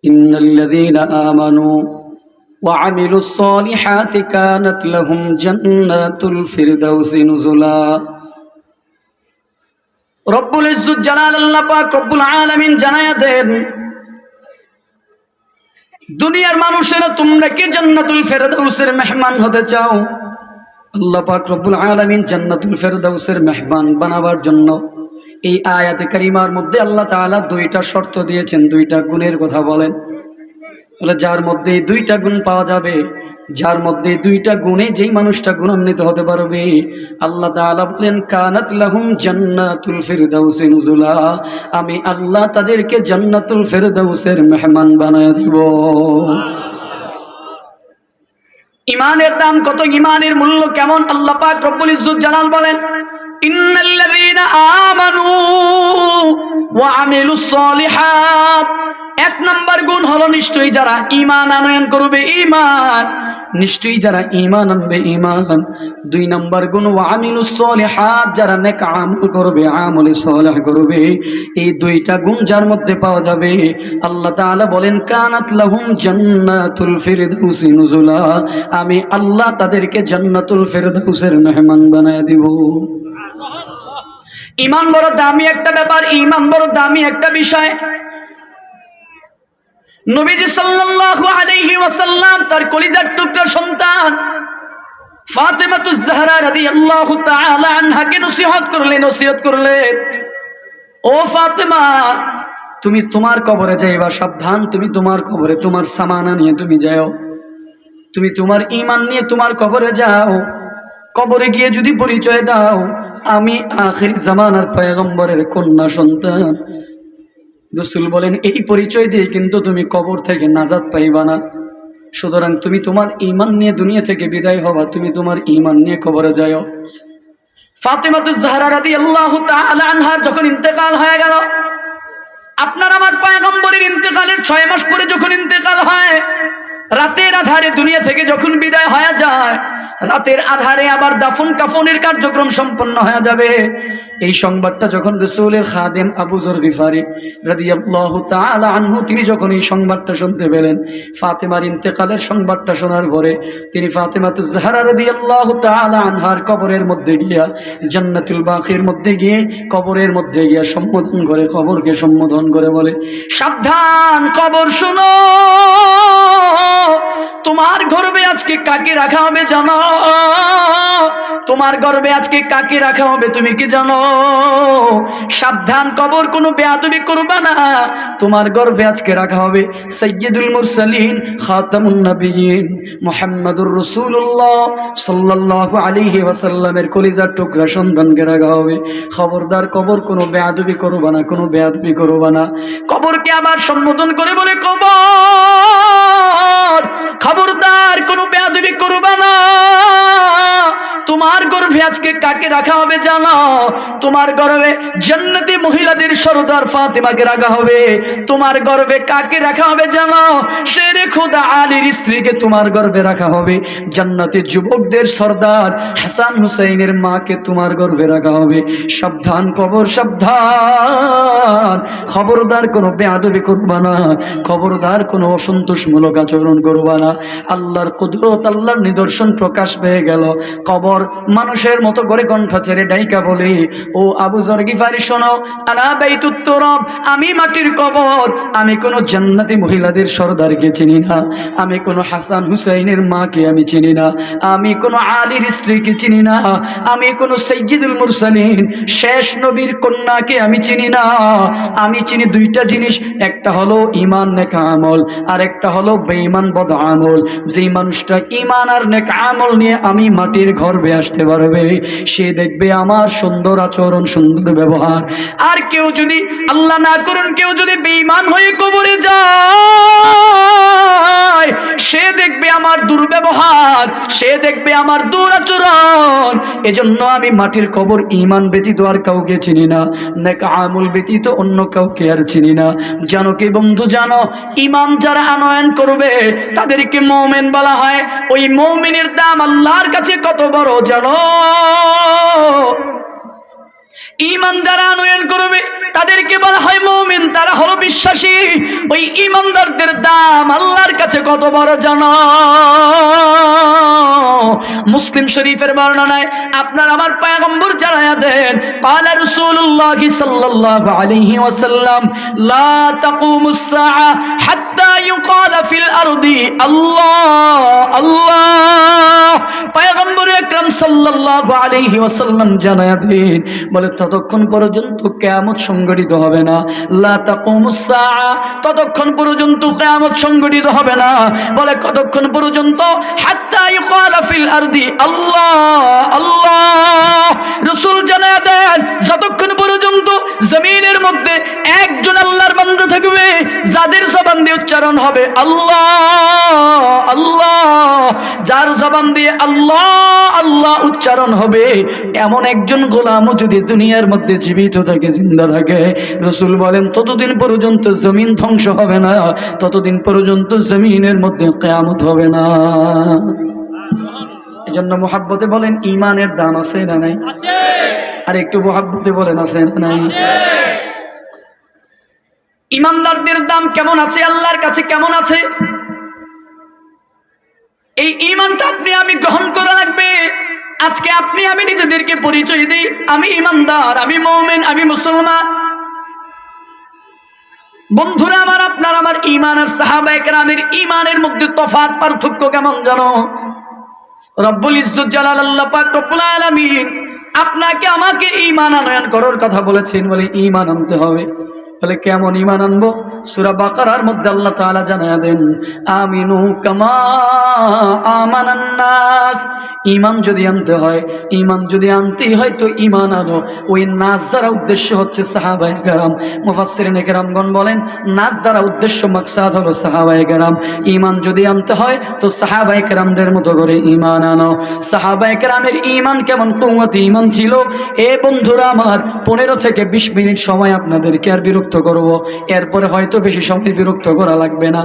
ইন্নাল্লাযীনা আমানু ওয়া আমিলুস সালিহাতি কানাত লাহুম জান্নাতুল ফিরদাউসি নুজুলা। রব্বুল ইজ্জত জালাল আল্লাহ পাক রব্বুল আলামিন জানায়া দেন, দুনিয়ার মানুষেরা তোমরা কি জান্নাতুল ফিরদাউসের মেহমান হতে চাও? আল্লাহ পাক রব্বুল আলামিন জান্নাতুল ফিরদাউসের মেহমান বানাবার জন্য এই আয়াতে কারিমার মধ্যে আল্লাহ তাআলা দুইটা শর্ত দিয়েছেন, দুইটা গুণের কথা বলেন। বলে যার মধ্যে এই দুইটা গুণ পাওয়া যাবে, যার মধ্যে দুইটা গুণে যেই মানুষটা গুণান্বিত হতে পারবে, আল্লাহ তাআলা বলেন কানাত লাহুম জান্নাতুল ফিরদাউসি নুজুলা, আমি আল্লাহ তাদেরকে জান্নাতুল ফিরদাউসের মেহমান বানায় দিব। ইমানের দাম কত, ইমানের মূল্য কেমন? আল্লাহ পাক রব্বুল ইজ্জত জালাল বলেন ইন্নাল্লাযীনা আমানু ওয়া আমিলুস সালিহাত, এক নাম্বার গুণ হলো নিশ্চয়ই যারা ঈমান আনয়ন করবে ঈমান, নিশ্চয়ই যারা ঈমান আনবে ঈমান। দুই নাম্বার গুণ ওয়া আমিলুস সালিহাত, যারা নেক আমল করবে, আমলে সালেহ করবে। এই দুইটা গুণ যার মধ্যে পাওয়া যাবে, আল্লাহ তাআলা বলেন কানাত লাহুম জান্নাতুল ফিরদাউসি নুজুলা, আমি আল্লাহ তাদেরকে জান্নাতুল ফিরদাউসের মেহমান বানায় দিব। ঈমান বড় দামি একটা ব্যাপার, ঈমান বড় দামি একটা বিষয়। নবীজি সাল্লাল্লাহু আলাইহি ওয়াসাল্লাম তার কলিজার টুকরা সন্তান ফাতেমাতুজ জাহরা রাদিয়াল্লাহু তাআলা আনহাকে নসিহত করলেন, ও ফাতেমা, তুমি তোমার কবরে যাইবা সাবধান, তুমি তোমার কবরে তোমার সামানা নিয়ে তুমি যাও, তুমি তোমার ঈমান নিয়ে তোমার কবরে যাও। কবরে গিয়ে যদি পরিচয় দাও আমি আখির জামানার পয়গম্বরের কন্যা সন্তান, রাসূল বলেন এই পরিচয় দিয়ে কিন্তু তুমি কবর থেকে নাজাত পাইবা না। সুতরাং তুমি তোমার ঈমান নিয়ে দুনিয়া থেকে বিদায় হবা, তুমি তোমার ঈমান নিয়ে কবরে যাও। ফাতেমাতুজ জাহরা রাদিয়াল্লাহু তাআলা আনহার যখন ইন্তেকাল হয়ে গেল, আপনার আমার পয়গম্বরের ইন্তেকালের 6 মাস পরে যখন ইন্তেকাল হয়, রাতের আধারে দুনিয়া থেকে যখন বিদায় হয়ে যায়, রাতের আধারে আবার দাফন কাফনের কার্যক্রম সম্পন্ন হয়ে যাবে। এই সংবাদটা যখন রাসূলের খাদেম আবু যর গিফারি রাদিয়াল্লাহু তাআলা আনহু তিনি যখন এই সংবাদটা শুনতে পেলেন, ফাতেমার ইন্তেকালের সংবাদটা শোনার পরে তিনি ফাতেমাতুজ জাহরা রাদিয়াল্লাহু তাআলা আনহার কবরের মধ্যে গিয়া, জান্নাতুল বাকির মধ্যে গিয়ে, কবরের মধ্যে গিয়া সম্বোধন করে, কবরকে সম্বোধন করে বলে, সাবধান কবর শোনো, তোমার গর্ভে আজকে কাকে রাখা হবে জানো? তোমার গর্ভে আজকে কাকে রাখা হবে তুমি কি জানো? সাবধান কবর, কোনো বেয়াদবি করবা না, তোমার গর্ভে আজকে রাখা হবে সাইয়্যিদুল মুরসালিন খাতামুন নবিয়্যিন মুহাম্মাদুর রাসূলুল্লাহ সাল্লাল্লাহু আলাইহি ওয়াসাল্লামের কলিজার টুকরা সন্তানকে রাখা হবে। খবরদার কবর, কোনো বেয়াদবি করবা না, কোনো বেয়াদবি করবা না। কবরকে আবার সম্বোধন করে বলে, কবর খবরদার কোনো বেয়াদবি করবা না, তোমার গর্ভে আজকে কাকে রাখা হবে জানো? তোমার গর্ভে জান্নাতি মহিলাদের সরদার ফাতেমাকে রাখা হবে। তোমার গর্ভে কাকে রাখা হবে জানো? শেরে খোদা আলীর স্ত্রীকে তোমার গর্ভে রাখা হবে। জান্নাতি যুবকদের সরদার হাসান হুসাইনের মাকে তোমার গর্ভে রাখা হবে। সাবধান কবর, সাবধান, খবরদার কোনো বেয়াদবি করবা না, খবরদার কোনো অসন্তোষমূলক আচরণ করবা না। আল্লাহর কুদরত, আল্লাহর নিদর্শন প্রকাশ পেয়ে গেল। কবর মানুষের মতো করে কণ্ঠ ছেড়ে ডাইকা বলে, ও আবু যর গিফারি শোনো, আনা বাইতুত তুরাব, আমি মাটির কবর, আমি কোনো জান্নাতি মহিলাদের সরদারকে চিনি না, আমি কোনো হাসান হুসাইনের মাকে আমি চিনি না, আমি কোনো আলীর স্ত্রীকে চিনি না, আমি কোনো সাইয়্যিদুল মুরসালিন শেষ নবীর কন্যাকে আমি চিনি না। আমি চিনি দুইটা জিনিস, একটা হলো ঈমান নেক আমল, আর একটা হলো বেঈমান বদ আমল। যেই মানুষটা ঈমান আর নেক আমল নিয়ে আমি মাটির গর্ভে আসতে পারবে, সে দেখবে আমার সুন্দর আচরণ, সুন্দর ব্যবহার। আর কেউ যদি, আল্লাহ না করুন, কেউ যদি বেঈমান হয়ে কবরে যায়, সে দেখবে আমার দুর্ব্যবহার, সে দেখবে আমার দুরাচরণ। এজন্য আমি মাটির কবর ঈমান ব্যতীত আর কাউকে চিনি না, নেক আমল ব্যতীত অন্য কাউকে আর চিনি না। জানো কি বন্ধু, জানো ঈমান যারা আনয়ন করবে তাদেরকে মুমিন বলা হয়। ওই মুমিনের দাম আল্লাহর কাছে কত বড় জানো? ঈমান যারা আনয়ন করবে তাদেরকে বলা হয় মুমিন, তারা হলো বিশ্বাসী। ওই ঈমানদারদের দাম আল্লাহর কাছে কত বড় জানো? মুসলিম শরীফের বর্ণনায় আপনার আমার পয়গম্বর জানায়া দেন, قال رسول الله صلى الله عليه وسلم لا تقوم الساعة حتى يقال في الأرض الله الله। পয়গম্বর আকরাম সাল্লাল্লাহু আলাইহি ওয়াসাল্লাম জানায়া দেন, বলে ততক্ষণ পর্যন্ত কিয়ামত সংঘটিত হবে না। লা তাকুমুস সাআ, ততক্ষণ পর্যন্ত কিয়ামত সংঘটিত হবে না। বলে কতক্ষণ পর্যন্ত? হাত্তা ইউকালা ফিল আরদি আল্লাহ আল্লাহ। রাসূল জানায়া দেন, যতক্ষণ পর্যন্ত জমিনের মধ্যে একজন আল্লাহর বান্দা থাকবে যাদের জবান দিয়ে উচ্চারণ হবে আল্লাহ আল্লাহ, যার জবান দিয়ে আল্লাহ আল্লাহ উচ্চারণ হবে, এমন একজন গোলামও যদি দুনিয়ার মধ্যে জীবিত থাকে, জিন্দা থাকে, রাসূল বলেন ততদিন পর্যন্ত জমিন ধ্বংস হবে না, ততদিন পর্যন্ত জমিনের মধ্যে কিয়ামত হবে না। এজন্য মুহাব্বতে বলেন ঈমানের দাম আছে না নাই? আছে। আর একটু মুহাব্বতে বলেন আছে না নাই? আছে। ঈমানদারদের দাম কেমন আছে আল্লাহর কাছে, কেমন আছে? এই ঈমানটা আপনি আমি গ্রহণ করা লাগবে। আজকে আপনি আমি নিজেদেরকে পরিচয় দিই, আমি ঈমানদার, আমি মুমিন, আমি মুসলমান। বন্ধুরা আমার, আপনার আমার ঈমান আর সাহাবায়ে কেরামের ঈমানের মধ্যে তফাৎ, পার্থক্য কেমন জানো? রব্বুল ইজ্জত জালালাল্লাহ পাক রব্বুল আলামিন আপনাকে আমাকে ঈমান আনয়ন করার কথা বলেছেন, বলে ঈমান আনতে হবে। বলে কেমন ঈমান আনবো? সূরা বাকারার মধ্যে আল্লাহ তাআলা জানায়া দেন, আমিনু কামা আমানান নাস। ঈমান যদি আনতে হয়, ঈমান যদি আনতেই হয় তো ঈমান আনো। ওই নাস দ্বারা উদ্দেশ্য হচ্ছে সাহাবায়ে কেরাম। মুফাসসিরিনে কেরামগণ বলেন নাস দ্বারা উদ্দেশ্য মাকসাদ হলো সাহাবায়ে কেরাম। ঈমান যদি আনতে হয় তো সাহাবায়ে কেরামদের মতো করে ঈমান আনো। সাহাবায়ে কেরামের ঈমান কেমন কুওয়াতি ঈমান ছিল? এ বন্ধুরা আমার, 15 থেকে 20 মিনিট সময় আপনাদেরকে আর বিরক্ত করব, এরপরে হয়তো বেশি সময় বিরক্ত করা লাগবে না।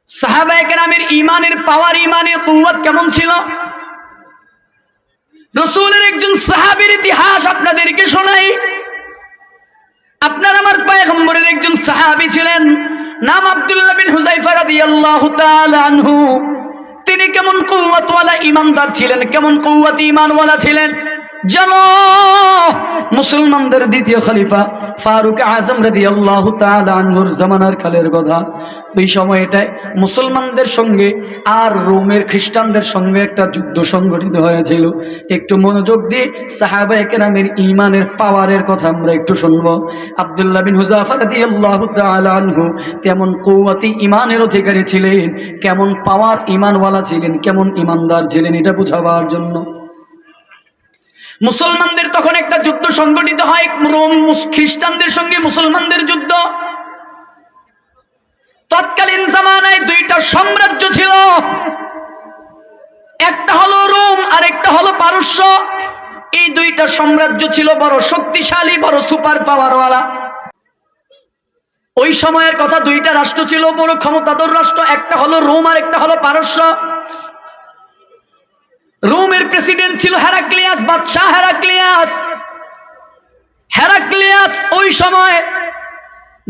সাহাবায়ে কেরামের ঈমানের পাওয়ার, ঈমানের কুওয়াত কেমন ছিল? রাসূলের একজন সাহাবীর ইতিহাস আপনাদেরকে শোনাই। আপনার আমার পয়গম্বরের একজন সাহাবী ছিলেন, নাম আব্দুল্লাহ বিন হুযায়ফা রাদিয়াল্লাহু তাআলা আনহু। তিনি কেমন কুওয়াতওয়ালা ঈমানদার ছিলেন, কেমন কুওয়াতি ঈমানওয়ালা ছিলেন জানো? মুসলমানদের দ্বিতীয় খলিফা ফারুক আজম রাদিয়াল্লাহু তাআলা আনহুর জামানার কালের কথা। ওই সময়টায় মুসলমানদের সঙ্গে আর রোমের খ্রিস্টানদের সঙ্গে একটা যুদ্ধ সংঘটিত হয়েছিল। একটু মনোযোগ দিয়ে সাহাবায়ে কেরামের ঈমানের পাওয়ারের কথা আমরা একটু শুনবো। আব্দুল্লাহ বিন হুযায়ফা রাদিয়াল্লাহু তাআলা আনহু তেমন কুওয়াতি ঈমানের অধিকারী ছিলেন, কেমন পাওয়ার ঈমানওয়ালা ছিলেন, কেমন ঈমানদার ছিলেন, এটা বোঝাবার জন্য মুসলমানদের তখন একটা যুদ্ধ সংগঠিত হয়, রোম খ্রিস্টানদের সঙ্গে মুসলমানদের যুদ্ধ। তৎকালীন জামানায় দুইটা সাম্রাজ্য ছিল, একটা হলো রোম আর একটা হলো পারস্য। এই দুইটা সাম্রাজ্য ছিল বড় শক্তিশালী, বড় সুপার পাওয়ারওয়ালা। ওই সময়ের কথা, দুইটা রাষ্ট্র ছিল বড় ক্ষমতাধর রাষ্ট্র, একটা হলো রোম আর একটা হলো পারস্য। রোমের প্রেসিডেন্ট ছিল হেরাক্লিয়াস, বাদশাহ হেরাক্লিয়াস। হেরাক্লিয়াস ওই সময়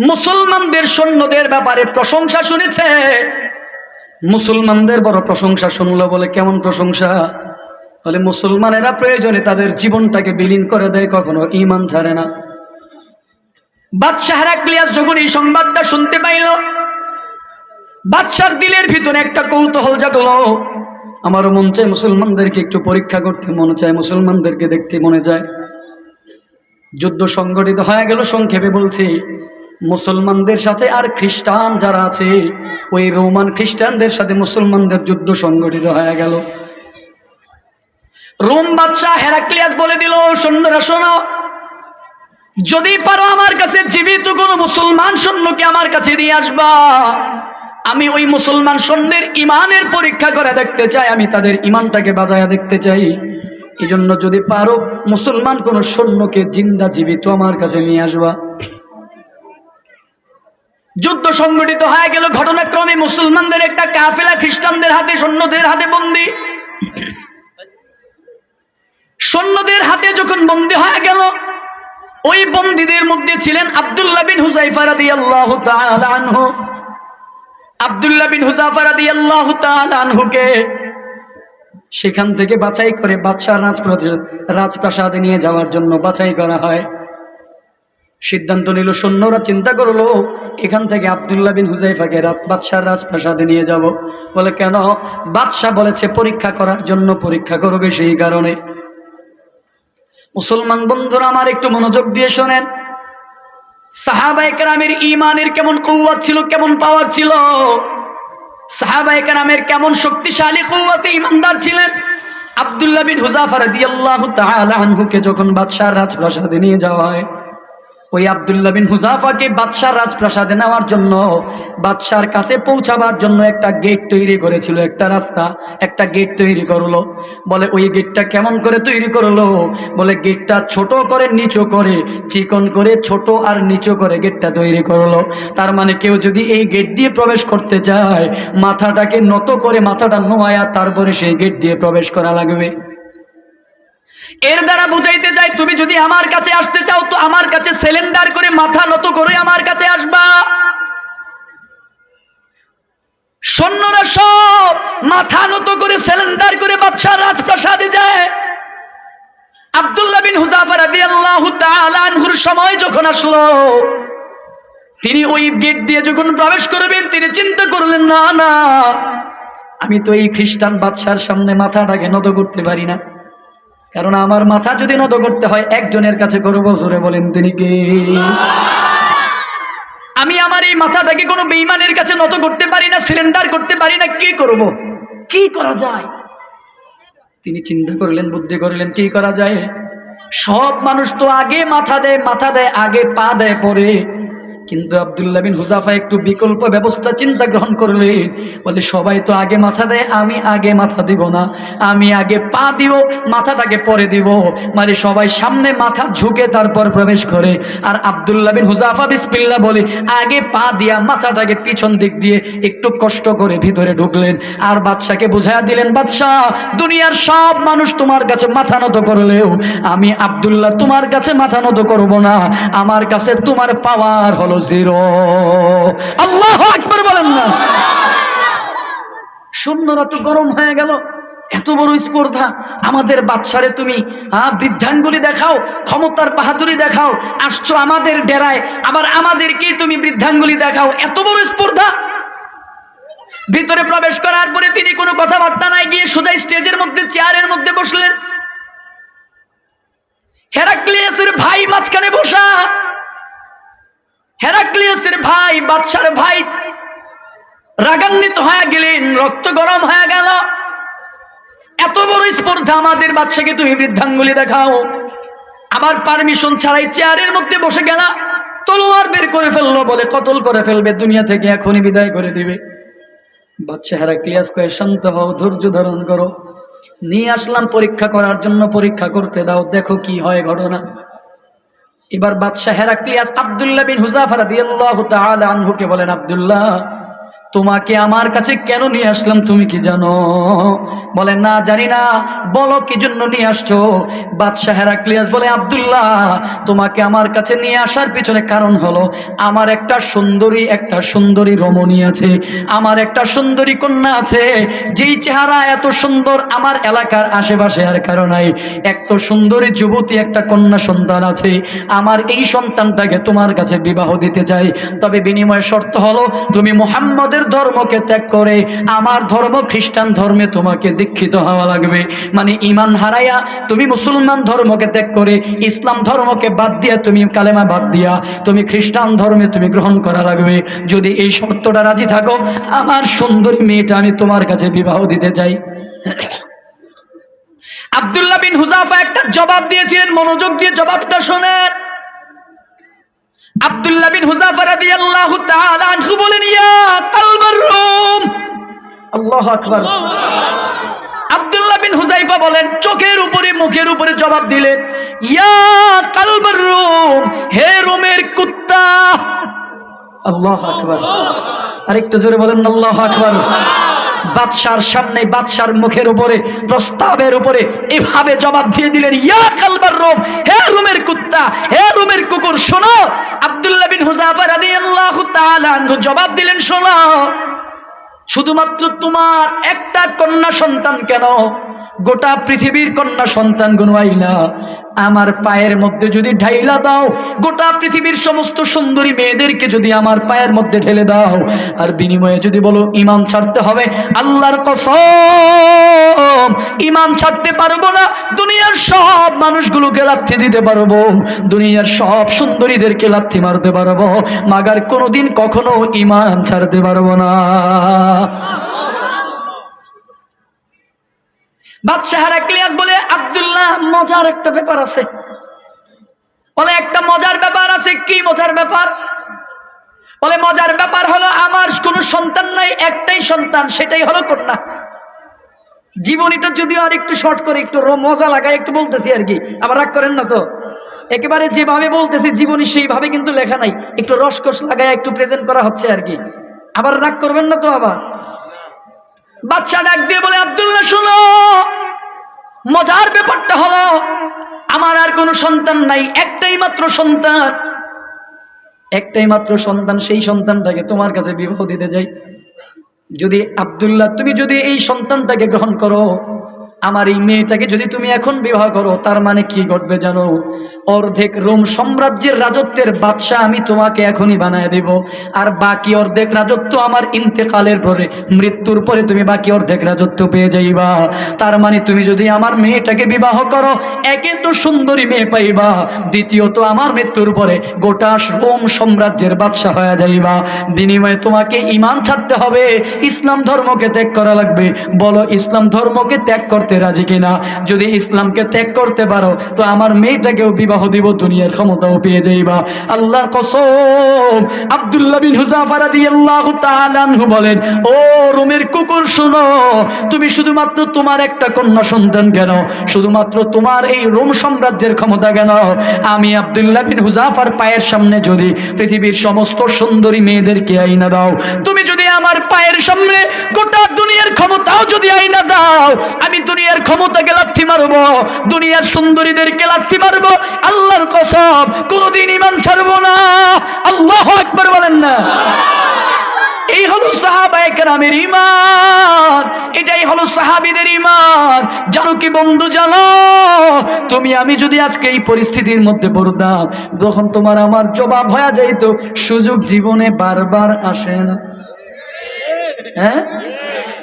মুসলমানদের সৈন্যদের ব্যাপারে প্রশংসা শুনেছে। মুসলমানদের বড় প্রশংসা শুনলো। বলে কেমন প্রশংসা? বলে মুসলমানেরা প্রয়োজনে তাদের জীবনটাকে বিলীন করে দেয়, কখনো ঈমান ছাড়ে না। বাদশাহ হেরাক্লিয়াস যখন এই সংবাদটা শুনতে পাইল, বাদশার দিলের ভিতরে একটা কৌতূহল জাগলো। আমারও মন চায় মুসলমানদেরকে একটু পরীক্ষা করতে, মনে চায় মুসলমানদেরকে দেখতে মনে চায়। যুদ্ধ সংগঠিত হয়ে গেল। সংক্ষেপে বলছি, মুসলমানদের সাথে আর খ্রিস্টান যারা আছে, ওই রোমান খ্রিস্টানদের সাথে মুসলমানদের যুদ্ধ সংগঠিত হয়ে গেল। রোম বাদশাহ হেরাক্লিয়াস বলে দিল, সৈন্যরা শোনো, যদি পারো আমার কাছে জীবিত কোনো মুসলমান সৈন্যকে আমার কাছে নিয়ে আসবা। আমি ওই মুসলমান সৈন্যের ঈমানের পরীক্ষা করে দেখতে চাই, আমি তাদের ঈমানটাকে বাজায়া দেখতে চাই। এই জন্য যদি পারো মুসলমান কোন সৈন্যকে জিন্দা জীবিত আমার কাছে নিয়ে আসবা। যুদ্ধ সংগঠিত হয়ে গেল। ঘটনাক্রমে মুসলমানদের একটা কাফেলা খ্রিস্টানদের হাতে, সৈন্যদের হাতে বন্দী। সৈন্যদের হাতে যখন বন্দী হয়ে গেল, ওই বন্দীদের মধ্যে ছিলেন আব্দুল্লাহ বিন হুযায়ফা রাদিয়াল্লাহু তাআলা আনহু। আব্দুল্লাহ বিন হুযায়ফা রাদিয়াল্লাহু তাআলা আনহুকে সেখান থেকে বাছাই করে বাদশাহ রাজপ্রাসাদে নিয়ে যাওয়ার জন্য বাছাই করা হয়। সিদ্ধান্ত নিল, সৈন্যরা চিন্তা করলো এখান থেকে আব্দুল্লাহ বিন হুযায়ফাকে বাদশাহ রাজপ্রাসাদে নিয়ে যাব। বলে কেন? বাদশাহ বলেছে পরীক্ষা করার জন্য, পরীক্ষা করবে সেই কারণে। মুসলমান বন্ধুরা আমার, একটু মনোযোগ দিয়ে শোনেন, সাহাবায়ে কেরামের ঈমানের কেমন কুওয়াত ছিল, কেমন পাওয়ার ছিল, সাহাবায়ে কেরামের কেমন শক্তিশালী কুওয়াতে ঈমানদার ছিলেন। আব্দুল্লাহ বিন হুযায়ফা রাদিয়াল্লাহু তাআলা আনহুকে যখন বাদশাহ রাজপ্রাসাদে নিয়ে যাওয়া হয়, ওই আব্দুল্লাহ বিন হুযায়ফাকে বাদশাহ রাজপ্রাসাদে নেওয়ার জন্য, বাদশার কাছে পৌঁছাবার জন্য একটা গেট তৈরি করেছিল, একটা রাস্তা, একটা গেট তৈরি করলো। বলে ওই গেটটা কেমন করে তৈরি করলো? বলে গেটটা ছোট করে নিচু করে, চিকন করে ছোট আর নিচু করে গেটটা তৈরি করলো। তার মানে কেউ যদি এই গেট দিয়ে প্রবেশ করতে চায়, মাথাটাকে নত করে, মাথাটা নোয়ায়া তারপরে সেই গেট দিয়ে প্রবেশ করা লাগবে। এর দ্বারা বুঝাইতে চাই, তুমি যদি আমার কাছে আসতে চাও তো আমার কাছে সিলিন্ডার করে মাথা নত করে আমার কাছে আসবা। সৈন্যরা সব মাথা নত করে সিলিন্ডার করে বাদশাহ রাজপ্রাসাদে যায়। আব্দুল্লাহ বিন হুযায়ফা রাদিয়াল্লাহু তাআলা আনহুর সময় যখন আসলো, তিনি ওই গেট দিয়ে যখন প্রবেশ করবেন, তিনি চিন্তা করলেন, না না, আমি তো এই খ্রিস্টান বাদশার সামনে মাথাটাকে নত করতে পারি না, কারণ আমার মাথা যদি নত করতে হয় একজনের কাছে করবো, জোরে বলেন তিনি কে? আমি আমার এই মাথাটাকে কোনো বেঈমানের কাছে নত করতে পারি না, সিলিন্ডার করতে পারি না, কি করব? কি করা যায়? তিনি চিন্তা করলেন, বুদ্ধি করলেন, কি করা যায়? সব মানুষ তো আগে মাথা দেয়, আগে পা দেয় পরে, কিন্তু আব্দুল্লাহ বিন হুযায়ফা একটু বিকল্প ব্যবস্থা চিন্তা গ্রহণ করলেন। বলে সবাই তো আগে মাথা দেয়, আমি আগে মাথা দিব না, আমি আগে পা দিব, মাথাটাকে পরে দিব। মানে সবাই সামনে মাথা ঝুঁকে তারপর প্রবেশ করে, আর আব্দুল্লাহ বিন হুযায়ফা বিসমিল্লাহ বলে আগে পা দিয়া মাথাটাকে পিছন দিক দিয়ে একটু কষ্ট করে ভিতরে ঢুকলেন। আর বাদশাকে বুঝাইয়া দিলেন, বাদশাহ, দুনিয়ার সব মানুষ তোমার কাছে মাথা নত করলেও আমি আব্দুল্লাহ তোমার কাছে মাথা নত করব না, আমার কাছে তোমার পাওয়ার হলো জিরো। আল্লাহু আকবার বলেন না। সৈন্যরা তো গরম হয়ে গেল, এত বড় স্পর্ধা, আমাদের বাদশারে তুমি বৃদ্ধাঙ্গুলি দেখাও, ক্ষমতার বাহাদুরি দেখাও, আসছো আমাদের ডেরায়, আবার আমাদেরকেই তুমি বৃদ্ধাঙ্গুলি দেখাও, এত বড় স্পর্ধা। ভিতরে প্রবেশ করার পরে তিনি কোনো কথাবার্তা নাই, গিয়ে সোজা স্টেজের মধ্যে চেয়ারের মধ্যে বসলেন। হেরাক্লিয়াসের ভাই মাঝখানে বসা। হেরাক্লিয়াসের ভাই, বাদশার ভাই রাগান্বিত হয়ে গেলেন, রক্ত গরম হয়ে গেল। এত বড় স্পর্ধা, আমাদের বাদশাকে তুমি বৃদ্ধাঙ্গুলি দেখাও, আবার পারমিশন ছাড়াই চেয়ারের মধ্যে বসে গেল, তলোয়ার বের করে ফেললো, বলে কতল করে ফেলবে, দুনিয়া থেকে এখনই বিদায় করে দিবে। বাদশা হেরাক্লিয়াস কয়ে, শান্ত হও, ধৈর্য ধারণ করো, নিয়ে আসলাম পরীক্ষা করার জন্য, পরীক্ষা করতে দাও, দেখো কি হয় ঘটনা। এবার বাদশাহ হেরাক্লিয়াস আব্দুল্লাহ বিন হুযায়ফা রাদিয়াল্লাহু তাআলা আনহুকে বলেন, আব্দুল্লাহ, তোমাকে আমার কাছে কেন নিয়ে আসলাম তুমি কি জানো? বলে না, জানি না, বলো কি জন্য নিয়ে আসছো? বাদশাহ হেরাক্লিয়াস বলে, আব্দুল্লাহ, তোমাকে আমার কাছে নিয়ে আসার পিছনে কারণ হলো আমার একটা সুন্দরী রমণী আছে, আমার একটা সুন্দরী কন্যা আছে, যেই চেহারা এত সুন্দর আমার এলাকার আশেপাশে আর কারো নাই। একটা সুন্দরী যুবতী, একটা কন্যা সন্তান আছে, আমার এই সন্তানটাকে তোমার কাছে বিবাহ দিতে চাই, তবে বিনিময়ে শর্ত হলো তুমি মুহাম্মদের ধর্মকে ত্যাগ করে আমার ধর্ম খ্রিস্টান ধর্মে তোমাকে দীক্ষিত হওয়া লাগবে। মানে ঈমান হারাইয়া তুমি মুসলমান ধর্মকে ত্যাগ করে ইসলাম ধর্মকে বাদ দিয়া, তুমি কালেমা বাদ দিয়া তুমি খ্রিস্টান ধর্মে তুমি গ্রহণ করা লাগবে। যদি এই শর্তটা রাজি থাকো, আমার সুন্দরী মেয়েটা আমি তোমার কাছে বিবাহ দিতে চাই। আব্দুল্লাহ বিন হুযায়ফা একটা জবাব দিয়েছিলেন, মনোযোগ দিয়ে জবাবটা শোনেন। আব্দুল্লাহ বিন হুযায়ফা রাদিয়াল্লাহু তাআলা আনহু বলেন, ইয়া কালবার রুম। আল্লাহু আকবার। আব্দুল্লাহ বিন হুযায়ফা বলেন, চোখের উপরে মুখের উপরে জবাব দিলেন, ইয়া কালবার রুম, হে রোমের কুত্তা। আল্লাহু আকবার। আরেকটু জোরে বলেন আল্লাহু আকবার। বাদশার সামনে, বাদশার মুখের উপরে, প্রস্তাবের উপরে এভাবে জবাব দিয়ে দিলেন, ইয়া কালবার রোম, হে রোমের কুত্তা, হে রোমের কুকুর, শোনো। আব্দুল্লাহ বিন হুযাফা রাদিয়াল্লাহু তাআলা আনহু জবাব দিলেন, শোনো, শুধুমাত্র তোমার একটা কন্যা সন্তান কেন, গোটা পৃথিবীর কন্যা সন্তান গুনবাইলা আমার পায়ের মধ্যে যদি ঢাইলা দাও, গোটা পৃথিবীর সমস্ত সুন্দরী মেয়েদেরকে যদি আমার পায়ের মধ্যে ঢেলে দাও, আর বিনিময়ে যদি বলো ঈমান ছাড়তে হবে, আল্লাহর কসম ঈমান ছাড়তে পারবো না। দুনিয়ার সব মানুষগুলোকে লাথি দিতে পারবো, দুনিয়ার সব সুন্দরীদেরকে লাথি মারতে পারবো, মাগার কোনোদিন কখনো ঈমান ছাড়তে পারবো না। বাদশাহ হেরাক্লিয়াস বলে, আব্দুল্লাহ মজার একটা ব্যাপার আছে। বলে, একটা মজার ব্যাপার আছে। কি মজার ব্যাপার? বলে, মজার ব্যাপার হলো আমার কোনো সন্তান নাই, একটাই সন্তান, সেটাই হলো কন্যা। জীবনীটা যদিও আর একটু শর্ট করে একটু মজা লাগায় একটু বলতেছি আর কি, আবার রাগ করেন না তো। একেবারে যেভাবে বলতেছি জীবনী সেইভাবে কিন্তু লেখা নাই, একটু রসকস লাগায় একটু প্রেজেন্ট করা হচ্ছে আর কি, আবার রাগ করবেন না তো। আবার বাচ্চা ডাক দিয়ে বলে, আব্দুল্লাহ শুনো, মজার ব্যাপারটা হলো আমার আর কোনো সন্তান নাই, একটাই মাত্র সন্তান, একটাই মাত্র সন্তান। সেই সন্তানটাকে তোমার কাছে বিবাহ দিতে যাই। যদি আব্দুল্লাহ তুমি যদি এই সন্তানটাকে গ্রহণ করো, আমার এই মেয়েটাকে যদি তুমি এখন বিবাহ করো, তার মানে কি ঘটবে জানো? অর্ধেক রোম সাম্রাজ্যের রাজত্বের বাদশা আমি তোমাকে এখনই বানায় দেব, আর বাকি অর্ধেক রাজত্ব আমার ইন্তেকালের পরে, মৃত্যুর পরে তুমি বাকি অর্ধেক রাজত্ব পেয়ে যাইবা। তার মানে তুমি যদি আমার মেয়েটাকে বিবাহ করো, একে তো সুন্দরী মেয়ে পাইবা, দ্বিতীয়ত আমার মৃত্যুর পরে গোটা রোম সাম্রাজ্যের বাদশা হয়ে যাইবা। বিনিময়ে তোমাকে ঈমান ছাড়তে হবে, ইসলাম ধর্মকে ত্যাগ করা লাগবে। বলো, ইসলাম ধর্মকে ত্যাগ করতে রাজি কিনা? যদি ইসলামকে ত্যাগ করতে পারো তো আমার মেয়েটাকেও বিবাহ দিব, দুনিয়ার ক্ষমতাও পেয়ে যাইবা। আল্লাহর কসম, আব্দুল্লাহ বিন হুযাফা রাদিয়াল্লাহু তাআলা আনহু বলেন, ও রোমের কুকুর শোনো, তুমি শুধুমাত্র তোমার একটা কন্যা সন্তান কেন, শুধুমাত্র তোমার এই রোম সাম্রাজ্যের ক্ষমতা কেন, আমি আব্দুল্লাহ বিন হুযাফার পায়ের সামনে যদি পৃথিবীর সমস্ত সুন্দরী মেয়েদেরকে আইনা দাও, তুমি যদি আমার পায়ের সামনে গোটা দুনিয়ার ক্ষমতাও যদি আইনা দাও, আমি দুনিয়ার ক্ষমতাকে লাথি মারবো, দুনিয়ার সুন্দরীদেরকে লাথি মারবো, আল্লাহর কসম কোনোদিন ঈমান ছাড়বো না। আল্লাহু আকবার বলেন না। এই হলো সাহাবায়ে কেরামের ঈমান, এটাই হলো সাহাবীদের ঈমান। জানো কি বন্ধু, জানো তুমি আমি যদি আজকে এই পরিস্থিতির মধ্যে পড়তাম, যখন তোমার আমার জবাব হয়ে যাইত, সুযোগ জীবনে বারবার আসে না। হ্যাঁ,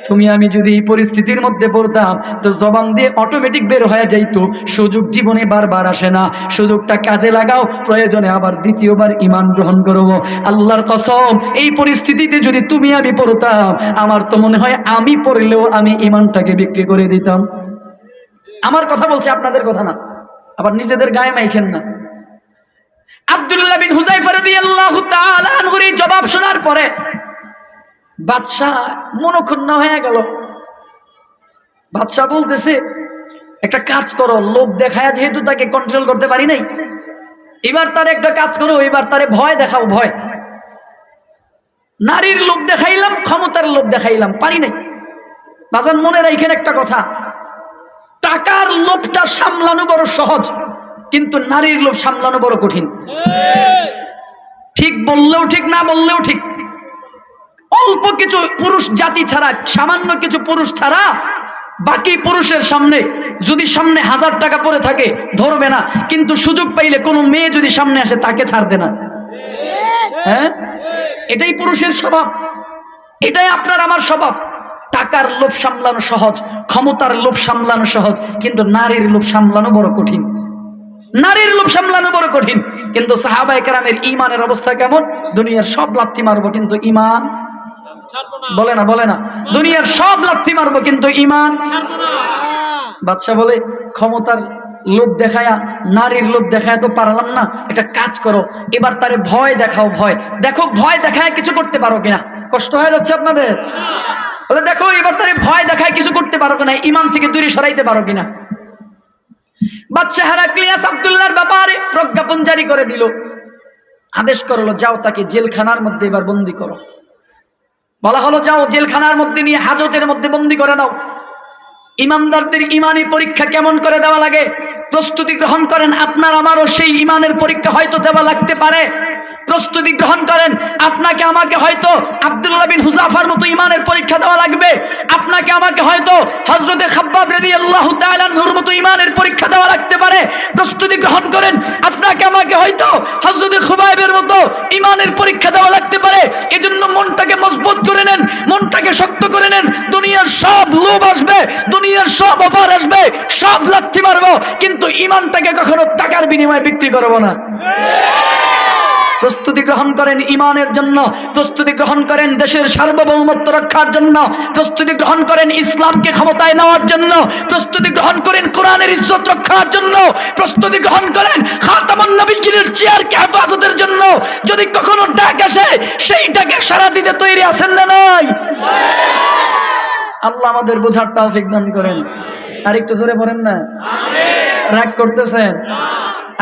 তুমি আমি যদি এই পরিস্থিতির মধ্যে পড়তাম তো জবান দিয়ে অটোমেটিক বের হয়ে যাইতো, সুযোগ জীবনে বারবার আসে না, সুযোগটা কাজে লাগাও, প্রয়োজনে আবার দ্বিতীয়বার ঈমান গ্রহণ করবো। আল্লাহর কসম, এই পরিস্থিতিতে যদি তুমি আমি পড়তাম, আমার তো মনে হয় আমি পড়লেও আমি ঈমানটাকে বিক্রি করে দিতাম। আমার কথা বলছে, আপনাদের কথা না, আবার নিজেদের গায়ে মাইখেন না। আব্দুল্লাহ বিন হুযায়ফা রাদিয়াল্লাহু তাআলা আনহুর এই জবাব শোনার পরে বাদশাহ মনক্ষুণ্ণ হয়ে গেল। বাদশাহ বলতেছে, একটা কাজ করো, লোভ দেখায় যেহেতু তাকে কন্ট্রোল করতে পারি নাই, এবার তার একটা কাজ করো, এবার তারে ভয় দেখাও। ভয়, নারীর লোভ দেখাইলাম, ক্ষমতার লোভ দেখাইলাম, পারি নাই। বাজান মনে রাখেন একটা কথা, টাকার লোভটা সামলানো বড় সহজ, কিন্তু নারীর লোভ সামলানো বড় কঠিন। ঠিক বললেও ঠিক, না বললেও ঠিক। অল্প কিছু পুরুষ জাতি ছাড়া, সামান্য কিছু পুরুষ ছাড়া বাকি পুরুষের সামনে যদি সামনে 1000 টাকা পড়ে থাকে ধরবে না, কিন্তু সুযোগ পাইলে কোনো মেয়ে যদি সামনে আসে তাকে ছাড়বে না। হ্যাঁ, এটাই পুরুষের স্বভাব, এটাই আপনার আমার স্বভাব। টাকার লোভ সামলানো সহজ, ক্ষমতার লোভ সামলানো সহজ, কিন্তু নারীর লোভ সামলানো বড় কঠিন। নারীর লোভ সামলানো বড় কঠিন। কিন্তু সাহাবায়ে কেরামের ঈমানের অবস্থা কেমন? দুনিয়ার সব লাথি মারবো কিন্তু ঈমান বলে না, বলে না, দুনিয়ার সব লাথি মারবো কিন্তু ঈমান। বাদশা বলে, ক্ষমতার লোভ দেখায়া, নারীর লোভ দেখায় তো পারলাম না, একটা কাজ করো, এবার তারে ভয় দেখাও। ভয় দেখো, ভয় দেখায় কিছু করতে পারো কিনা। কষ্ট হয়ে যাচ্ছে আপনাদের? বলে, দেখো এবার তারে ভয় দেখায় কিছু করতে পারো কিনা, ঈমান থেকে দূরে সরাইতে পারো কিনা। বাদশা হেরাক্লিয়াস আব্দুল্লাহর ব্যাপারে প্রজ্ঞাপন জারি করে দিল, আদেশ করলো, যাও তাকে জেলখানার মধ্যে এবার বন্দী করো। বলা হলো যাও জেলখানার মধ্যে নিয়ে হাজতের মধ্যে বন্দী করে দাও। ইমানদারদের ইমানি পরীক্ষা কেমন করে দেওয়া লাগে প্রস্তুতি গ্রহণ করেন। আপনার আমারও সেই ইমানের পরীক্ষা হয়তো দেওয়া লাগতে পারে। প্রস্তুতি গ্রহণ করেন। আপনাকে আমাকে হয়তো আব্দুল্লাহ বিন হুযাফার মতো ইমানের পরীক্ষা দেওয়া লাগবে। আপনাকে আমাকে হয়তো হযরতে খাব্বাব রাদিয়াল্লাহু তাআলা আনহুর মতো ইমানের পরীক্ষা দেওয়া লাগতে পারে। প্রস্তুতি গ্রহণ করেন। আপনাকে আমাকে হয়তো হযরতে খুবাইবের মতো ইমানের পরীক্ষা দেওয়া লাগতে পারে। এজন্য মনটাকে মজবুত করে নেন, মনটাকে শক্ত করে নেন। দুনিয়ার সব লোভ আসবে, দুনিয়ার সব অফার আসবে, সব লাথি মারবো, কিন্তু ইমানটাকে কখনো টাকার বিনিময়ে বিক্রি করব না। প্রস্তুতি গ্রহণ করেন ইমানের জন্য, প্রস্তুতি গ্রহণ করেন দেশের সার্বভৌমত্ব রক্ষার জন্য, প্রস্তুতি গ্রহণ করেন ইসলামকে ক্ষমতায় নেওয়ার জন্য, প্রস্তুতি গ্রহণ করেন কোরআনের ইজ্জত রক্ষার জন্য, প্রস্তুতি গ্রহণ করেন খাতামুন নবিয়্যিনের চেয়ারকে হেফাজতের জন্য। যদি কখনো ডাক আসে সেইটাকে সাড়া দিতে তৈরি আছেন না নাই? আল্লাহ আমাদের বোঝার তৌফিক দান করেন। আর একটু জোরে বলেন না। রাগ করতেছেন?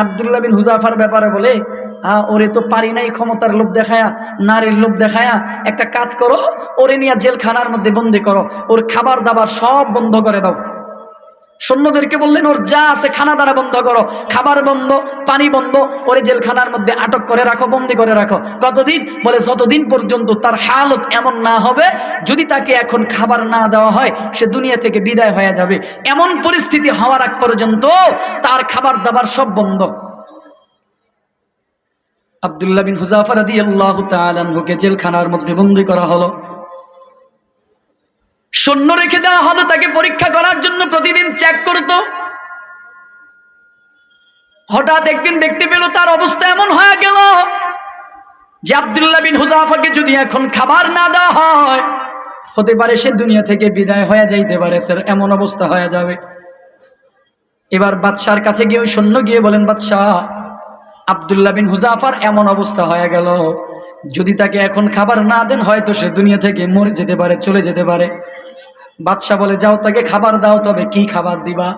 আব্দুল্লাহ বিন হুযাফার ব্যাপারে বলে ওরে তো পারি নাই, ক্ষমতার লোভ দেখায়া, নারীর লোভ দেখায়া। একটা কাজ করো, ওরে নিয়ে জেলখানার মধ্যে বন্দি করো, ওর খাবার দাবার সব বন্ধ করে দাও। সৈন্যদেরকে বললেন ওর যা আছে খানা দানা বন্ধ করো, খাবার বন্ধ, পানি বন্ধ, ওরে জেলখানার মধ্যে আটক করে রাখো, বন্দি করে রাখো। কতদিন? বলে যতদিন পর্যন্ত তার হালত এমন না হবে, যদি তাকে এখন খাবার না দেওয়া হয় সে দুনিয়া থেকে বিদায় হয়ে যাবে। এমন পরিস্থিতি হওয়ার আগ পর্যন্ত তার খাবার দাবার সব বন্ধ। আব্দুল্লাহ বিন হুযাফা রাদিয়াল্লাহু তাআলা আনহুকে জেলখানার মধ্যে বন্দী করা হলো। সৈন্য রেখে দেওয়া হলো তাকে পরীক্ষা করার জন্য, প্রতিদিন চেক করত। হঠাৎ একদিন দেখতে পেল তার অবস্থা এমন হয়ে গেল যে আব্দুল্লাহ বিন হুযাফাকে যদি এখন খাবার না দেওয়া হয়, হতে পারে সে দুনিয়া থেকে বিদায় হয়ে যাইতে পারে, তার এমন অবস্থা হয়ে যাবে। এবার বাদশার কাছে গিয়ে ওই সৈন্য গিয়ে বলেন, বাদশাহ, আব্দুল্লাহ বিন হুযাফার এমন অবস্থা হয়ে গেল, যদি তাকে এখন খাবার না দেন হয়তো সে দুনিয়া থেকে মরে যেতে পারে, চলে যেতে পারে। বাদশা বলে, যাও তাকে খাবার দাও, তবে কি খাবার দিবা?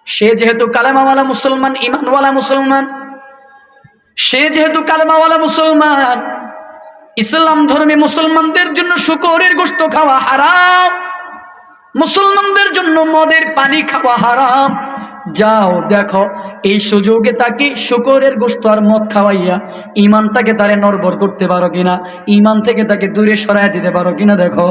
সে যেহেতু কালেমাওয়ালা মুসলমান, ইমানওয়ালা মুসলমান, সে যেহেতু কালেমাওয়ালা মুসলমান, ইসলাম ধর্মী মুসলমানদের জন্য শুকরের গোশত খাওয়া হারাম, মুসলমানদের জন্য মদের পানি খাওয়া হারাম। যাও দেখো এই সুযোগে তাকে শুকরের গোশত আর মদ খাওয়াইয়া ইমানটাকে তারে নড়বড় করতে পারো কিনা, ইমান থেকে তাকে দূরে সরাইয়া দিতে পারো কিনা দেখো।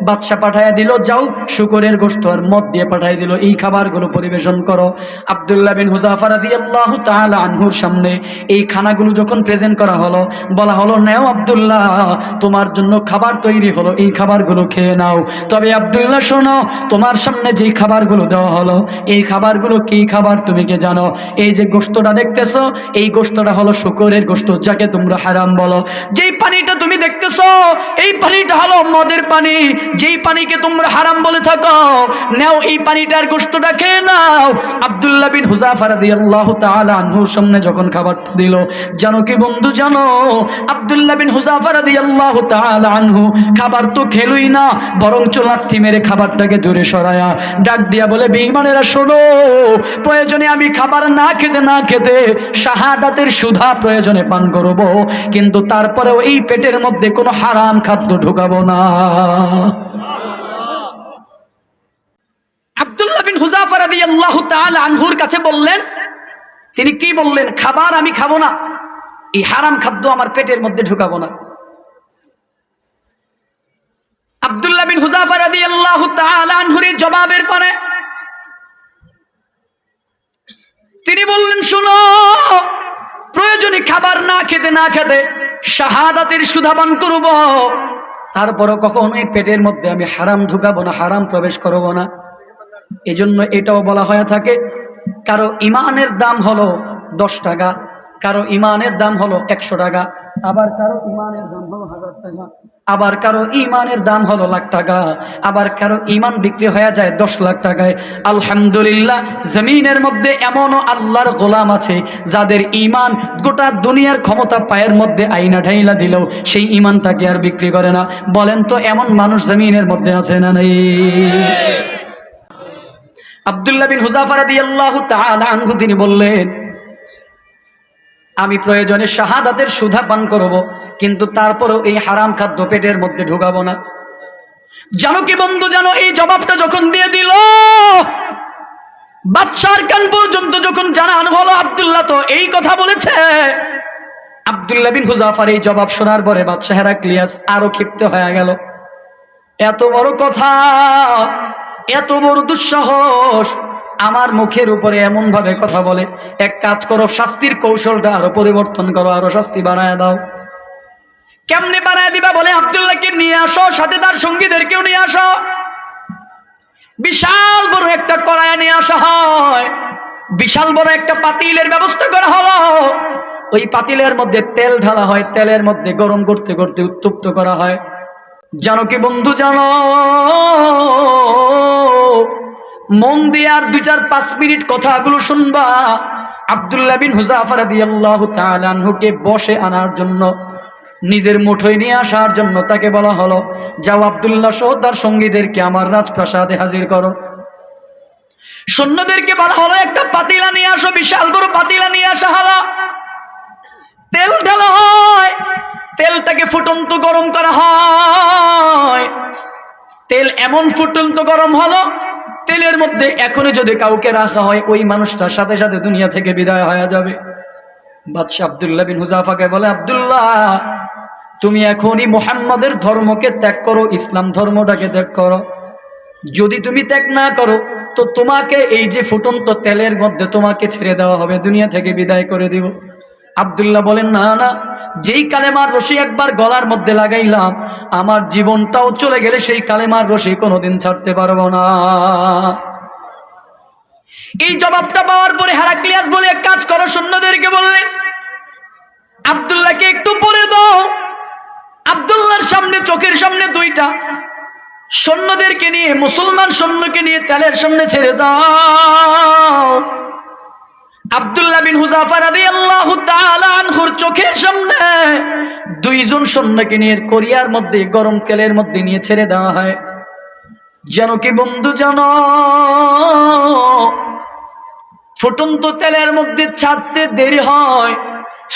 বাদশা পাঠাইয়া দিল, যাও শুকরের গোশত আর মদ দিয়ে পাঠাই দিল, এই খাবারগুলো পরিবেশন করো। আব্দুল্লাহ বিন হুযাফা রাদিয়াল্লাহু তাআলা আনহুর সামনে এই খানাগুলো যখন প্রেজেন্ট করা হলো, বলা হলো, নেও আব্দুল্লাহ, তোমার জন্য খাবার তৈরি হলো, এই খাবারগুলো খেয়ে নাও। তবে আব্দুল্লাহ শোনো, তোমার সামনে যেই খাবারগুলো দেওয়া হলো, এই খাবারগুলো কি খাবার তুমি কি জানো? এই যে গোশতটা দেখতেছো, এই গোশতটা হলো শুকরের গোশত, যাকে তোমরা হারাম বলো। যেই পানিটা তুমি দেখতেছো, এই পানিটা হলো মদের পানি, যেই পানিকে তোমরা হারাম বলে থাকো। নাও এই পানিটার গোশতটা খেয়ে নাও। আব্দুল্লাহ বিন হুযাফা রাদিয়াল্লাহু তাআলা আনহুর সামনে যখন খাবারটা দিল, জানো কি বন্ধু, জানো আব্দুল্লাহ বিন হুযাফা রাদিয়াল্লাহু তাআলা আনহু খাবার তো খেলুই না, বরঞ্চ লাথি মেরে খাবারটাকে দূরে সরায়া ডাক দিয়া বলে, বেঈমানেরা শোনো, প্রয়োজনে আমি খাবার না খেতে শাহাদাতের সুধা প্রয়োজনে পান করব, কিন্তু তারপরেও এই পেটের মধ্যে কোনো হারাম খাদ্য ঢুকাবো না। আব্দুল্লাহ বিন হুযাফা রাদিয়াল্লাহু তাআলা আনহুর কাছে বললেন, তিনি কি বললেন? খাবার আমি খাবো না, এই হারাম খাদ্য আমার পেটের মধ্যে ঢুকাবো না। আব্দুল্লাহ বিন হুযাফা রাদিয়াল্লাহু তাআলা আনহুর জবাবের পরে তিনি বললেন, শোনো, প্রয়োজনে খাবার না খেতে শাহাদাতের সুধা পান করব, তারপরও কখনো এই পেটের মধ্যে আমি হারাম ঢুকাবো না, হারাম প্রবেশ করব না। এজন্য এটাও বলা হয়ে থাকে, কারো ইমানের দাম হলো 10 টাকা, কারো ইমানের দাম হলো 100 টাকা, আবার কারো ইমানের দাম হলো 1000 টাকা, আবার কারো ইমানের দাম হলো লাখ টাকা, আবার কারো ইমান বিক্রি হয়ে যায় 10 লাখ টাকায়। আলহামদুলিল্লাহ, জমিনের মধ্যে এমনও আল্লাহর গোলাম আছে যাদের ইমান গোটা দুনিয়ার ক্ষমতা পায়ের মধ্যে আইনা ঢাইলা দিলেও সেই ইমানটাকে আর বিক্রি করে না। বলেন তো, এমন মানুষ জমিনের মধ্যে আছে না নেই? আব্দুল্লাহ বিন হুযাফা রাদিয়াল্লাহু তাআলা আনহু তিনি বললেন, আমি প্রয়োজনে শাহাদাতের সুধা পান করব, কিন্তু তারপরেও এই হারাম খাদ্য পেটের মধ্যে ঢুকাবো না। জানো কি বন্ধু, জানো এই জবাবটা যখন দিয়ে দিল, বাদশার কান পর্যন্ত যখন জানানো হলো আব্দুল্লাহ তো এই কথা বলেছে, আব্দুল্লাহ বিন হুযাফার এই জবাব শোনার পরে বাদশা হেরাক্লিয়াস আরো ক্ষিপ্ত হয়ে গেল। এত বড় কথা, এত বড় দুঃসাহস, আমার মুখের উপরে এমন ভাবে কথা বলে। এক কাজ করো, শাস্তির কৌশলটা আরো পরিবর্তন করো, আরো শাস্তি বাড়ায় দাও। কেমনে বাড়ায় দিবা? বলে আব্দুল্লাহকে নিয়ে আসো, সাথে তার সঙ্গীদেরকেও নিয়ে আসো। বিশাল বড় একটা কড়াই নিয়ে আসা হয়, বিশাল বড় একটা পাতিলের ব্যবস্থা করা হলো। ওই পাতিলের মধ্যে তেল ঢালা হয়, তেলের মধ্যে গরম করতে করতে উত্তপ্ত করা হয়। জানো কি বন্ধু, জানো, মন দিয়ে আর 2-4-5 মিনিট কথাগুলো শুনবা। আব্দুল্লাহ বিন হুযাফা রাদিয়াল্লাহু তাআলা আনহুকে বসে আনার জন্য, নিজের মুঠোয় নিয়ে আসার জন্য তাকে বলা হলো, যাও আব্দুল্লাহ সহ তার সঙ্গীদেরকে আমার রাজপ্রাসাদে হাজির করো। সৈন্যদেরকে বলা হলো একটা পাতিলা নিয়ে আসো, বিশাল বড় পাতিলা নিয়ে আসা হলো। তেল ঢালা হয়, তেলটাকে ফুটন্ত গরম করা হয়। তেল এমন ফুটন্ত গরম হলো, তেলের মধ্যে এখনই যদি কাউকে রাখা হয়, ওই মানুষটার সাথে সাথে দুনিয়া থেকে বিদায় হয়ে যাবে। বাদশা আব্দুল্লাহ বিন হুযাফাকে বলে, আব্দুল্লাহ তুমি এখনই মুহাম্মাদের ধর্মকে ত্যাগ করো, ইসলাম ধর্মটাকে ত্যাগ করো। যদি তুমি ত্যাগ না করো তো তোমাকে এই যে ফুটন্ত তেলের মধ্যে তোমাকে ছেড়ে দেওয়া হবে, দুনিয়া থেকে বিদায় করে দিব। আব্দুল্লাহ বলেন, না না, যেই কালেমার রশি একবার গলার মধ্যে লাগাইলাম, আমার জীবনটাও চলে গেলে সেই কালেমার রশি কোনোদিন ছাড়তে পারবো না। এই জবাবটা পাওয়ার পরে হেরাক্লিয়াস বলে, এক কাজ করো, সৈন্যদেরকে বললেন আব্দুল্লাহকে একটু পরে দাও। আব্দুল্লাহর সামনে, চোখের সামনে 2টা সৈন্যদেরকে নিয়ে, মুসলমান সৈন্যকে নিয়ে তেলের সামনে ছেড়ে দাও। আব্দুল্লাহ বিন হুযাফা রাদিয়াল্লাহু তাআলা আনহুর চোখের সামনে 2 জন সৈন্যকে নিয়ে কোরিয়ার মধ্যে গরম তেলের মধ্যে নিয়ে ছেড়ে দেওয়া হয়। জানো কি বন্ধু, জানো, ফুটন্ত তেলের মধ্যে ছাড়তে দেরি হয়,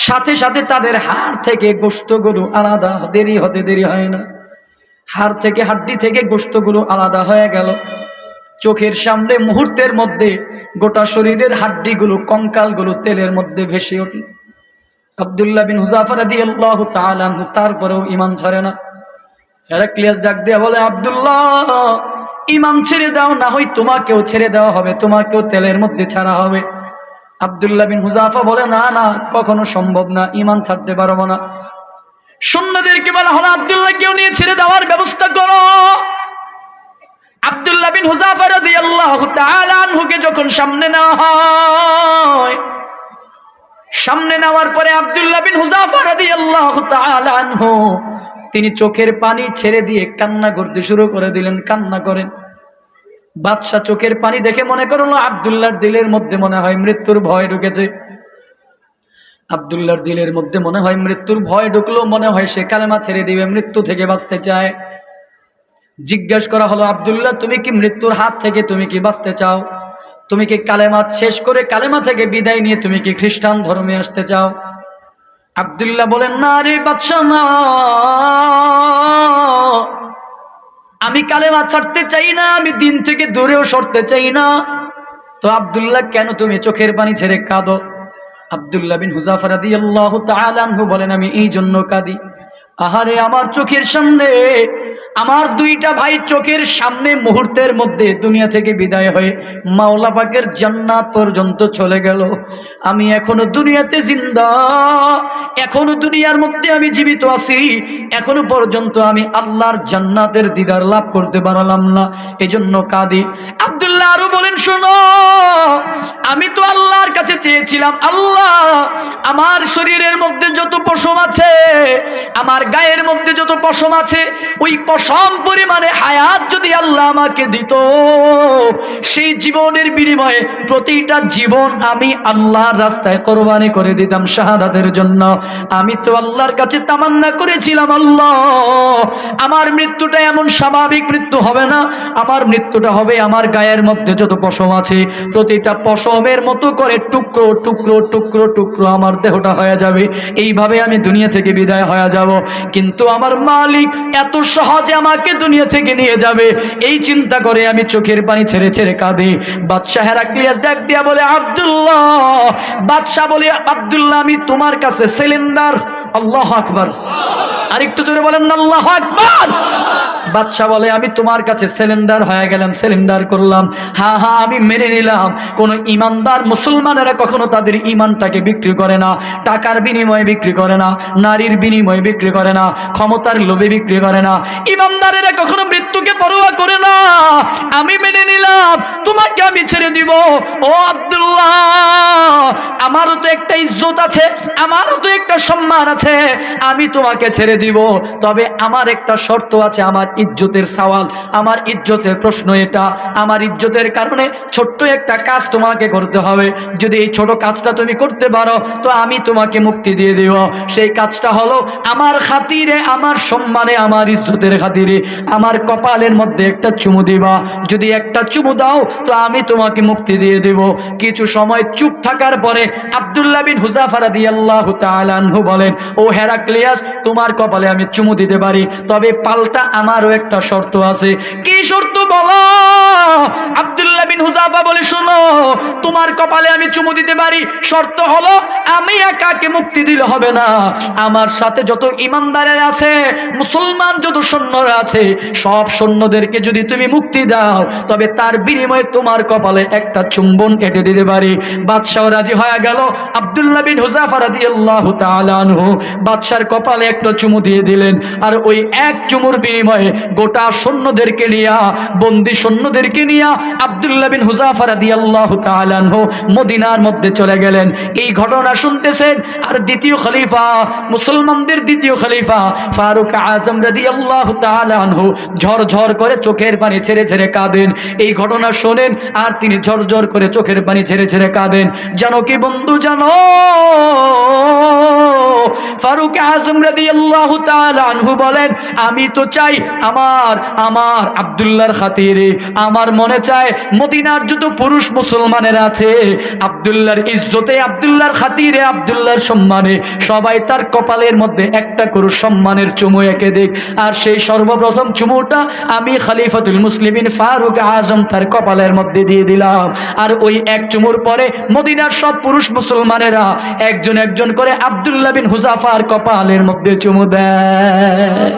সাথে সাথে তাদের হাড় থেকে গোশতগুলো আলাদা, দেরি হয় না। হাড় থেকে, হাড্ডি থেকে গোশতগুলো আলাদা হয়ে গেল। চোখের সামনে মুহূর্তের মধ্যে গোটা শরীরের হাড্ডিগুলো, কঙ্কালগুলো তেলের মধ্যে ভেসে উঠল। আব্দুল্লাহ বিন হুযাফা রাদিয়াল্লাহু তাআলা আনহু তারপরেও ঈমান ছাড়ে না। হেরাক্লিয়াস ডাক দিয়ে বলে, আব্দুল্লাহ ঈমান ছেড়ে দাও, না হয় তোমাকেও ছেড়ে দেওয়া হবে, তোমাকেও তেলের মধ্যে ছাড়া হবে। আব্দুল্লাহ বিন হুযাফা বলে, না না, কখনো সম্ভব না, ঈমান ছাড়তে পারবো না। সৈন্যদেরকে বলা হলো, আব্দুল্লাহকেও নিয়ে ছেড়ে দেওয়ার ব্যবস্থা করো। আব্দুল্লাহ বিন হুযাফা রাদিয়াল্লাহু তাআলা আনহুকে যখন সামনে নেওয়া হয়, সামনে নেওয়ার পরে আব্দুল্লাহ বিন হুযাফা রাদিয়াল্লাহু তাআলা আনহু তিনি চোখের পানি ছেড়ে দিয়ে কান্না করতে শুরু করে দিলেন, কান্না করেন। বাদশা চোখের পানি দেখে মনে করলো আব্দুল্লাহর দিলের মধ্যে মনে হয় মৃত্যুর ভয় ঢুকেছে। আব্দুল্লাহর দিলের মধ্যে মনে হয় মৃত্যুর ভয় ঢুকলো, মনে হয় সে কালেমা ছেড়ে দিবে, মৃত্যু থেকে বাঁচতে চায়। জিজ্ঞেস করা হলো, আব্দুল্লাহ তুমি কি মৃত্যুর হাত থেকে তুমি কি বাঁচতে চাও? তুমি কি কালেমা শেষ করে, কালেমা থেকে বিদায় নিয়ে তুমি কি খ্রিস্টান ধর্মে আসতে চাও? আব্দুল্লাহ বলেন, না রে বাদশা, না, আমি কালেমা ছাড়তে চাই না, আমি দিন থেকে দূরেও সরতে চাই না। তো আব্দুল্লাহ কেন তুমি চোখের পানি ছেড়ে কাঁদো? আব্দুল্লাহ বিন হুযাফা রাদিয়াল্লাহু তাআলা আনহু বলেন, আমি এই জন্য কাঁদি, আহারে আমার চোখের সামনে আমার 2টা ভাই চোখের সামনে মুহূর্তের মধ্যে দুনিয়া থেকে বিদায় হয়ে মাওলা পাকের জান্নাত পর্যন্ত চলে গেল। আমি এখনো দুনিয়াতে জিন্দা, এখনো দুনিয়ার মধ্যে আমি জীবিত আছি, এখনো পর্যন্ত আমি আল্লাহর জান্নাতের দিদার লাভ করতে পারলাম না, এজন্য কাঁদি। আব্দুল্লাহ আরো বলেন, শোনো, আমি তো আল্লাহর কাছে চেয়েছিলাম, আল্লাহ আমার শরীরের মধ্যে যত পশম আছে আমার গায়ের মধ্যে যত পশম আছে ওই পশম পরিমাণে হায়াত যদি আল্লাহ আমাকে দিত, সেই জীবনের বিনিময়ে প্রতিটা জীবন আমি আল্লাহর রাস্তায় কোরবানি করে দিতাম শাহাদাতের জন্য। আমি তো আল্লাহর কাছে তামান্না করেছিলাম, আল্লাহ আমার মৃত্যুটা এমন স্বাভাবিক মৃত্যু হবে না, আমার মৃত্যুটা হবে আমার গায়ের মধ্যে যত পশম আছে প্রতিটা পশমের মতো করে টুকরো টুকরো টুকরো টুকরো আমার দেহটা হয়ে যাবে, এইভাবে আমি দুনিয়া থেকে বিদায় হয়ে যাব। কিন্তু আমার মালিক এত সহজে আমাকে দুনিয়া থেকে নিয়ে যাবে এই চিন্তা করে আমি চোখের পানি ছেড়ে ছেড়ে কাঁদি। বাদশাহ হেরাক্লিয়াস ডাক দিয়া বলে, আব্দুল্লাহ, বাদশাহ বলে, আব্দুল্লাহ আমি তোমার কাছে সিলিন্ডার। আল্লাহু আকবার, আরেকটু জোরে বলেন না আল্লাহু আকবার। বাদশাহ বলে, আমি তোমার কাছে সিলিন্ডার হয়ে গেলাম, সিলিন্ডার করলাম। হ্যাঁ হ্যাঁ আমি মেনে নিলাম, কোন ইমানদার মুসলমানেরা কখনো তাদের ইমানটাকে বিক্রি করে না, টাকার বিনিময়ে বিক্রি করে না, নারীর বিনিময়ে বিক্রি করে না, ক্ষমতার লোভে বিক্রি করে না। ইমানদারেরা কখনো মৃত্যুকে পরোয়া করে না। আমি মেনে নিলাম, তোমাকে আমি ছেড়ে দিব। ও আব্দুল্লাহ, আমারও তো একটা ইজ্জত আছে, আমারও তো একটা সম্মান আছে, আমি তোমাকে ছেড়ে দিব। তবে আমার একটা শর্ত আছে, আমার ইজ্জতের সওয়াল, আমার ইজ্জতের প্রশ্ন এটা। আমার ইজ্জতের কারণে ছোট্ট একটা কাজ তোমাকে করতে হবে। যদি এই ছোট কাজটা তুমি করতে পারো তো আমি তোমাকে মুক্তি দিয়ে দেব। সেই কাজটা হলো আমার খাতিরে, আমার সম্মানে, আমার ইজ্জতের খাতিরে আমার কপালের মধ্যে একটা চুমু দিবা। যদি একটা চুমু দাও তো আমি তোমাকে মুক্তি দিয়ে দেব। কিছু সময় চুপ থাকার পরে আব্দুল্লাহ বিন হুযাফা রাদিয়াল্লাহু তাআলা আনহু বলেন, ও হেরাক্লিয়াস, তোমার কপালে আমি চুমু দিতে পারি, তবে পাল্টা আমারও একটা শর্ত আছে। কি শর্ত বলো? আব্দুল্লাহ বিন হুযাফা বলে, শোনো, তোমার কপালে আমি চুমু দিতে পারি, শর্ত হলো আমি একাকে মুক্তি দিলে হবে না, আমার সাথে যত ইমানদারের আছে, মুসলমান যত সৈন্যরা আছে, সব সৈন্যদেরকে যদি তুমি মুক্তি দাও তবে তার বিনিময়ে তোমার কপালে একটা চুম্বন এঁটে দিতে পারি। বাদশাহ রাজি হয়ে গেল। আব্দুল্লাহ বিন হুযাফা রাদিয়াল্লাহু তাআলা আনহু বাদশার কপালে একটা চুমু দিয়ে দিলেন। আর ওই এক চুমুর বিনিময়ে গোটা সৈন্যদেরকে নিয়া, বন্দী সৈন্যদেরকে নিয়া আব্দুল্লাহ বিন হুযাফা রাদিয়াল্লাহু তাআলা আনহু মদিনার মধ্যে চলে গেলেন। এই ঘটনা শুনতেছেন আর দ্বিতীয় খলিফা, মুসলমানদের দ্বিতীয় খলিফা ফারুক আজম রাদিয়াল্লাহু তাআলা আনহু ঝরঝর করে চোখের পানি ছেড়ে ছেড়ে কাঁদেন। এই ঘটনা শোনেন আর তিনি ঝরঝর করে চোখের পানি ছেড়ে ছেড়ে কাঁদেন। জানো কি বন্ধু, জানো, ফারুক আজম রাদিয়াল্লাহু তাআলা আনহু বলেন, আমি তো চাই আমার আব্দুল্লাহর খাতিরে, আমার মনে চায় মদিনার যত পুরুষ মুসলমানেরা আছে আব্দুল্লাহর ইজ্জতে, আব্দুল্লাহর খাতিরে, আব্দুল্লাহর সম্মানে সবাই তার কপালের মধ্যে একটা করে সম্মানের চুমু এঁকে দেখ। আর সেই সর্বপ্রথম চুমুটা আমি খলিফাতুল মুসলিমিন ফারুক আজম তার কপালের মধ্যে দিয়ে দিলাম। আর ওই এক চুমুর পরে মদিনার সব পুরুষ মুসলমানেরা একজন একজন করে আব্দুল্লাহ বিন হুযাফার কপালের মধ্যে চুমু দেয়।